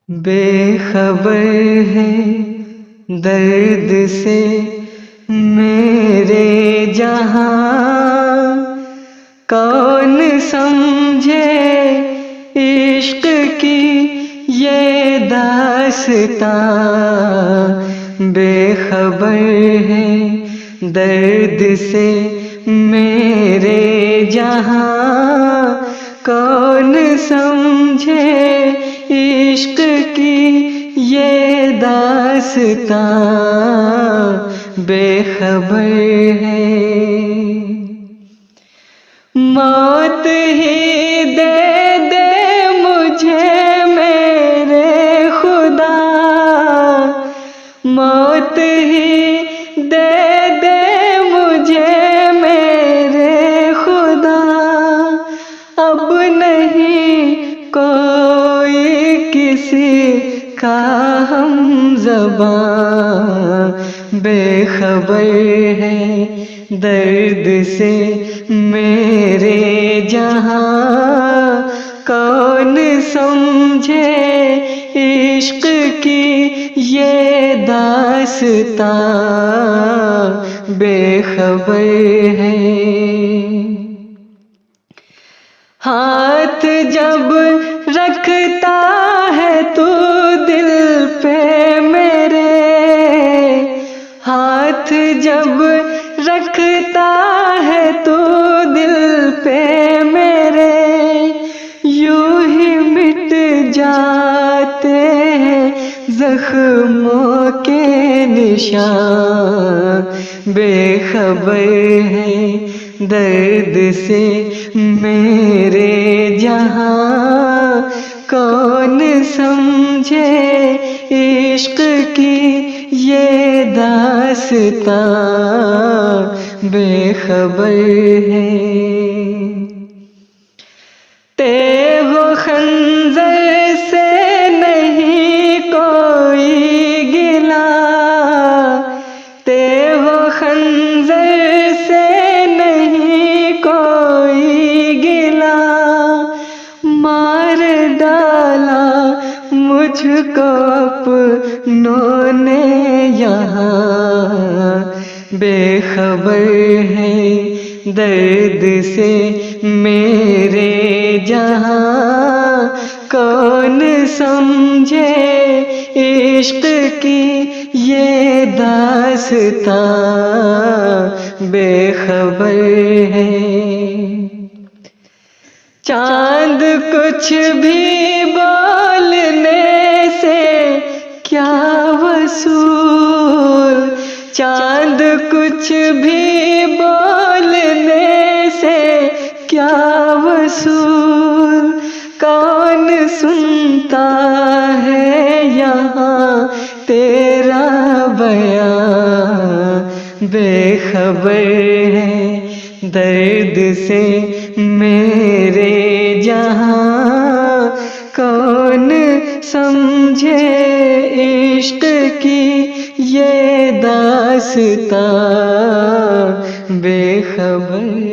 بے خبر ہے درد سے میرے جہاں، کون سمجھے عشق کی یہ داستاں۔ بے خبر ہے درد سے میرے جہاں، کون سمجھے عشق کی یہ داستاں۔ بے خبر ہے موت ہی دے دے مجھے میرے خدا، موت ہی دے دے مجھے میرے خدا، اب نہیں کوئی کسی کا ہم زباں۔ بے خبر ہے درد سے میرے جہاں، کون سمجھے عشق کی یہ داستاں۔ بے خبر ہے ہاتھ جب رکھتا ہے تو دل پہ میرے، ہاتھ جب رکھتا ہے تو دل پہ میرے، یوں ہی مٹ جاتے ہیں زخموں کے نشان۔ بے خبر ہے درد سے میرے جہاں، کون سمجھے عشق کی یہ داستاں۔ بے خبر ہے تیغ و خنجر سے نہیں کوئی گلا، تیغ و خنجر سے نہیں کوئی گلا، مار ڈالا مجھ کو اپنوں نے یہاں۔ بے خبر ہے درد سے میرے جہاں، کون سمجھے عشق کی یہ داستاں۔ بے خبر ہے چاند کچھ بھی بولنے سے کیا وصول، چاند کچھ بھی بولنے سے کیا وصول، کون سنتا ہے یہاں تیرا بیان۔ بے خبر ہے درد سے میرے جہاں، کون سمجھے عشق کی یہ داستاں۔ بے خبر